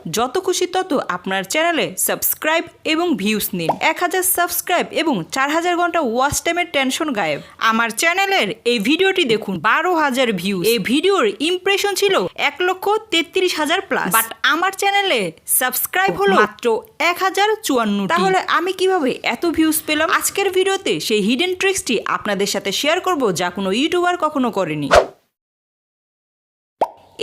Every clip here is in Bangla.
যত খুশি তত আপনার চ্যানেলে সাবস্ক্রাইব এবং ভিউজ নিন। 1000 সাবস্ক্রাইব এবং 4000 ঘন্টা ওয়াচ টাইমের টেনশন গায়েব। আমার চ্যানেলের এই ভিডিওটি দেখুন, 12,000 ভিউজ। এই ভিডিওর ইমপ্রেশন ছিল 1,33,000 প্লাস, বাট আমার চ্যানেলে সাবস্ক্রাইব হলো মাত্র 1054। তাহলে আমি কিভাবে এত ভিউজ পেলাম? আজকের ভিডিওতে সেই হিডেন ট্রিক্সটি আপনাদের সাথে শেয়ার করব, যা কোনো ইউটিউবার কখনো করেনি।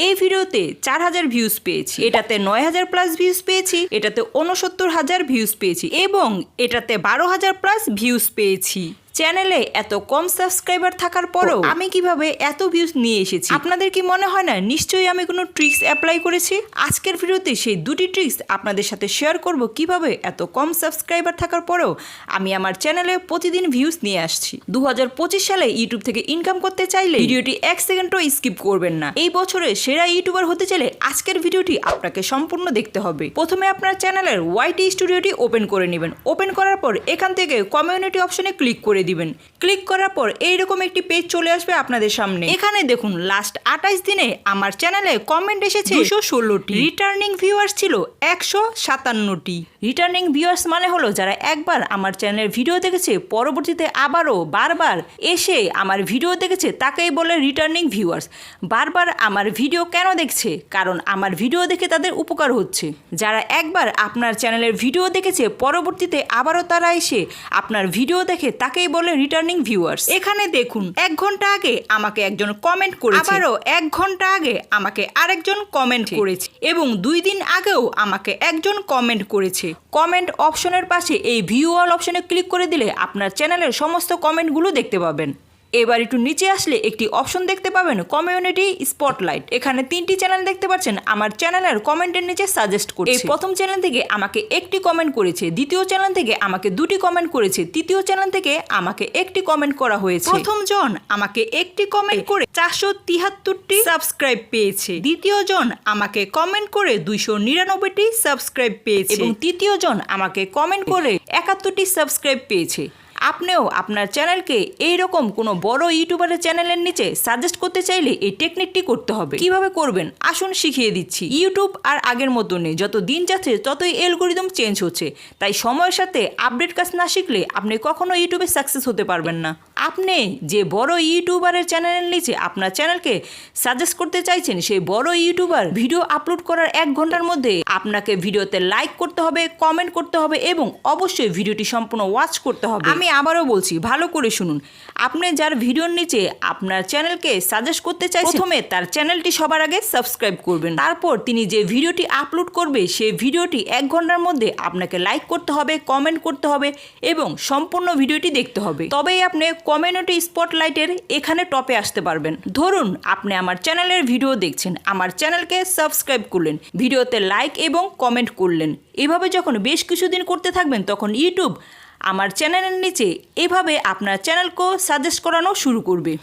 এই ভিডিওতে 4000 ভিউজ পেয়েছি, এটাতে 9000 প্লাস ভিউজ পেয়েছি, এটাতে 69,000 ভিউজ পেয়েছি এবং এটাতে 12,000 প্লাস ভিউজ পেয়েছি। চ্যানেলে এত কম সাবস্ক্রাইবার থাকার পরও আমি কিভাবে এত ভিউজ নিয়ে এসেছি? আপনাদের কি মনে হয় না নিশ্চয়ই আমি কোনো ট্রিক্স অ্যাপ্লাই করেছি? আজকের ভিডিওতে সেই দুটি ট্রিক্স আপনাদের সাথে শেয়ার করব, কিভাবে এত কম সাবস্ক্রাইবার থাকার পরেও আমি আমার চ্যানেলে প্রতিদিন ভিউজ নিয়ে আসছি। 2025 সালে ইউটিউব থেকে ইনকাম করতে চাইলে ভিডিওটি 1 সেকেন্ডও স্কিপ করবেন না। এই বছরে সেরা ইউটিউবার হতে চাইলে আজকের ভিডিওটি আপনাকে সম্পূর্ণ দেখতে হবে। প্রথমে আপনার চ্যানেলের ওয়াইটি স্টুডিওটি ওপেন করে নেবেন। ওপেন করার পর এখান থেকে কমিউনিটি অপশনে ক্লিক করে দিবেন। ক্লিক করার পর এইরকম একটি পেজ চলে আসবে আপনাদের সামনে। এখানে দেখুন লাস্ট 28 দিনে আমার চ্যানেলে কমেন্ট এসেছে 216টি, রিটার্নিং ভিউয়ার্স ছিল 157টি। রিটার্নিং ভিউয়ার্স মানে হলো যারা একবার আমার চ্যানেলের ভিডিও দেখেছে, পরবর্তীতে আবারও বারবার এসে আমার ভিডিও দেখেছে, তাকেই বলে রিটার্নিং ভিউয়ার্স। বারবার আমার ভিডিও কেন দেখছে? কারণ আমার ভিডিও দেখে তাদের উপকার হচ্ছে। যারা একবার আপনার চ্যানেলের ভিডিও দেখেছে, পরবর্তীতে আবারও তারা এসে আপনার ভিডিও দেখে, তাকেই বলে রিটার্নিং ভিউয়ার্স। এখানে দেখুন 1 ঘন্টা আগে আমাকে একজন কমেন্ট করেছে, আবারও 1 ঘন্টা আগে আমাকে আরেকজন কমেন্ট করেছে এবং 2 দিন আগেও আমাকে একজন কমেন্ট করেছে। কমেন্ট অপশনের পাশে এই ভিউ অল অপশনে ক্লিক করে দিলে আপনার চ্যানেলের সমস্ত কমেন্টগুলো দেখতে পাবেন। এবার একটু নিচে আসলে একটি অপশন দেখতে পাবেন কমিউনিটি স্পটলাইট। এখানে 3টি চ্যানেল দেখতে পাচ্ছেন আমার চ্যানেলের কমেন্টের নিচে সাজেস্ট করছে। এই প্রথম চ্যানেল থেকে আমাকে 1টি কমেন্ট করেছে, দ্বিতীয় চ্যানেল থেকে আমাকে 2টি কমেন্ট করেছে, তৃতীয় চ্যানেল থেকে আমাকে 1টি কমেন্ট করা হয়েছে। প্রথম জন আমাকে 1টি কমেন্ট করে 473টি সাবস্ক্রাইব পেয়েছে, দ্বিতীয় জন আমাকে কমেন্ট করে 299টি সাবস্ক্রাইব পেয়েছে এবং তৃতীয় জন আমাকে কমেন্ট করে 71টি সাবস্ক্রাইব পেয়েছে। আপনিও আপনার চ্যানেলকে এইরকম কোনো বড় ইউটিউবারের চ্যানেলের নিচে সাজেস্ট করতে চাইলে এই টেকনিকটি করতে হবে। কিভাবে করবেন আসুন শিখিয়ে দিচ্ছি। ইউটিউব আর আগের মতো নেই, যত দিন যাচ্ছে ততই অ্যালগরিদম চেঞ্জ হচ্ছে, তাই সময়ের সাথে আপডেট কাজ না শিখলে আপনি কখনো ইউটিউবে সাকসেস হতে পারবেন না। আপনি যে বড় ইউটিউবারের চ্যানেলের নিচে আপনার চ্যানেলকে সাজেস্ট করতে চাইছেন, সেই বড় ইউটিউবার ভিডিও আপলোড করার 1 ঘন্টার মধ্যে আপনাকে ভিডিওতে লাইক করতে হবে, কমেন্ট করতে হবে এবং অবশ্যই ভিডিওটি সম্পূর্ণ ওয়াচ করতে হবে। আমি আবারও বলছি, ভালো করে শুনুন। আপনি যার ভিডিওর নিচে আপনার চ্যানেলকে সাজেস্ট করতে চাইছেন, প্রথমে তার চ্যানেলটি সবার আগে সাবস্ক্রাইব করবেন। তারপর তিনি যে ভিডিওটি আপলোড করবে সেই ভিডিওটি 1 ঘন্টার মধ্যে আপনাকে লাইক করতে হবে, কমেন্ট করতে হবে এবং সম্পূর্ণ ভিডিওটি দেখতে হবে। তবেই আপনি কমিউনিটি স্পটলাইটের এখানে টপে আসতে পারবেন। ধরুন আপনি আমার চ্যানেলের ভিডিও দেখছেন, আমার চ্যানেলকে সাবস্ক্রাইব করলেন, ভিডিওতে লাইক এবং কমেন্ট করলেন। এভাবে যখন বেশ কিছুদিন করতে থাকবেন, তখন ইউটিউব আমার চ্যানেলের নিচে এভাবে আপনার চ্যানেলকেও সাজেস্ট করানো শুরু করবে।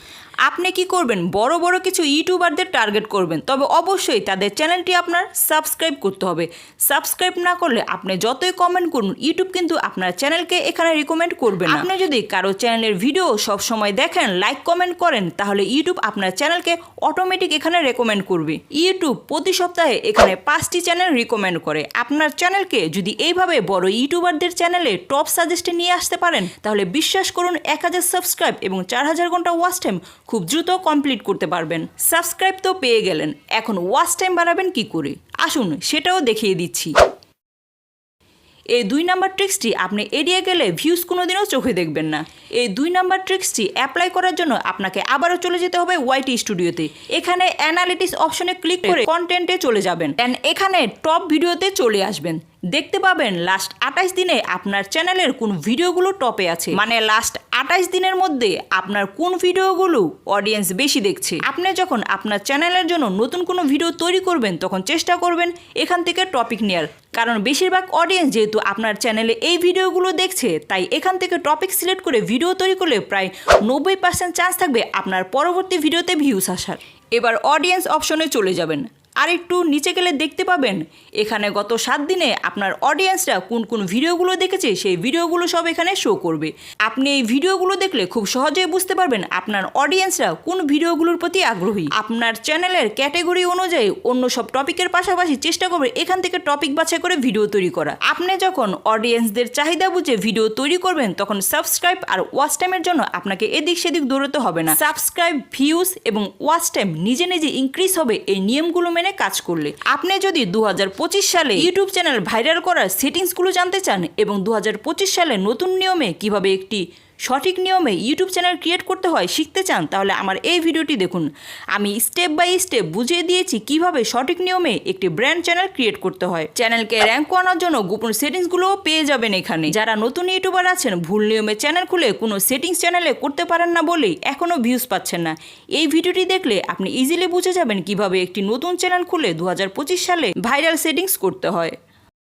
আপনি কি করবেন? বড় বড় কিছু ইউটিউবারদের টার্গেট করবেন, তবে অবশ্যই তাদের চ্যানেলটি আপনার সাবস্ক্রাইব করতে হবে। সাবস্ক্রাইব না করলে আপনি যতই কমেন্ট করুন, ইউটিউব কিন্তু আপনার চ্যানেলকে এখানে রিকমেন্ড করবে না। আপনি যদি কারো চ্যানেলের ভিডিও সবসময় দেখেন, লাইক কমেন্ট করেন, তাহলে ইউটিউব আপনার চ্যানেলকে অটোমেটিক এখানে রেকমেন্ড করবে। ইউটিউব প্রতি সপ্তাহে এখানে 5টি চ্যানেল রিকমেন্ড করে। আপনার চ্যানেলকে যদি এইভাবে বড় ইউটিউবারদের চ্যানেলে টপ সাজেস্টে নিয়ে আসতে পারেন, তাহলে বিশ্বাস করুন 1000 সাবস্ক্রাইব এবং 4000 ঘন্টা ওয়াচ টাইম খুব দ্রুত কমপ্লিট করতে পারবেন। সাবস্ক্রাইব তো পেয়ে গেলেন, এখন ওয়াচ টাইম বাড়াবেন কি করে? আসুন সেটাও দেখিয়ে দিচ্ছি। এই 2 নাম্বার ট্রিক্সটি আপনি এড়িয়ে গেলে ভিউজ কোনোদিনও চোখে দেখবেন না। এই 2 নাম্বার ট্রিক্সটি অ্যাপ্লাই করার জন্য আপনাকে আবারও চলে যেতে হবে ওয়াইটি স্টুডিওতে। এখানে অ্যানালিটিক্স অপশনে ক্লিক করে কন্টেন্টে চলে যাবেন, দেন এখানে টপ ভিডিওতে চলে আসবেন। দেখতে পাবেন লাস্ট 28 দিনে আপনার চ্যানেলের কোন ভিডিওগুলো টপে আছে, মানে লাস্ট 28 দিনের মধ্যে আপনার কোন ভিডিওগুলো অডিয়েন্স বেশি দেখছে। আপনি যখন আপনার চ্যানেলের জন্য নতুন কোনো ভিডিও তৈরি করবেন, তখন চেষ্টা করবেন এখান থেকে টপিক নেয়ার, কারণ বেশিরভাগ অডিয়েন্স যেহেতু আপনার চ্যানেলে এই ভিডিওগুলো দেখছে, তাই এখান থেকে টপিক সিলেক্ট করে ভিডিও তৈরি করলে প্রায় 90% চান্স থাকবে আপনার পরবর্তী ভিডিওতে ভিউজ আসার। এবার অডিয়েন্স অপশনে চলে যাবেন। আর একটু নিচে গেলে দেখতে পাবেন এখানে গত 7 দিনে আপনার অডিয়েন্সরা কোন কোন ভিডিওগুলো দেখেছে সেই ভিডিওগুলো সব এখানে শো করবে। আপনি এই ভিডিওগুলো দেখলে খুব সহজেই বুঝতে পারবেন আপনার অডিয়েন্সরা কোন ভিডিওগুলোর প্রতি আগ্রহী। আপনার চ্যানেলের ক্যাটাগরি অনুযায়ী অন্য সব টপিকের পাশাপাশি চেষ্টা করবে এখান থেকে টপিক বাছাই করে ভিডিও তৈরি করা। আপনি যখন অডিয়েন্সদের চাহিদা বুঝে ভিডিও তৈরি করবেন তখন সাবস্ক্রাইব আর ওয়াচ টাইমের জন্য আপনাকে এদিক সেদিক দৌড়াতে হবে না। সাবস্ক্রাইব, ভিউজ এবং ওয়াচ টাইম নিজে নিজে ইনক্রিজ হবে এই নিয়মগুলো মেনে কাজ করলে। আপনি যদি 2025 সালে ইউটিউব চ্যানেল ভাইরাল করার সেটিংসগুলো জানতে চান এবং 2025 সালে নতুন নিয়মে কিভাবে একটি সঠিক নিয়মে ইউটিউব চ্যানেল ক্রিয়েট করতে হয় শিখতে চান, তাহলে আমার এই ভিডিওটি দেখুন। আমি স্টেপ বাই স্টেপ বুঝিয়ে দিয়েছি কিভাবে সঠিক নিয়মে একটি ব্র্যান্ড চ্যানেল ক্রিয়েট করতে হয়। চ্যানেলকে র্যাঙ্ক করানোর জন্য গোপন সেটিংসগুলোও পেয়ে যাবেন এখানে। যারা নতুন ইউটিউবার আছেন ভুল নিয়মে চ্যানেল খুলে কোনো সেটিংস চ্যানেলে করতে পারেন না বলেই এখনও ভিউজ পাচ্ছেন না, এই ভিডিওটি দেখলে আপনি ইজিলি বুঝে যাবেন কিভাবে একটি নতুন চ্যানেল খুলে 2025 সালে ভাইরাল সেটিংস করতে হয়।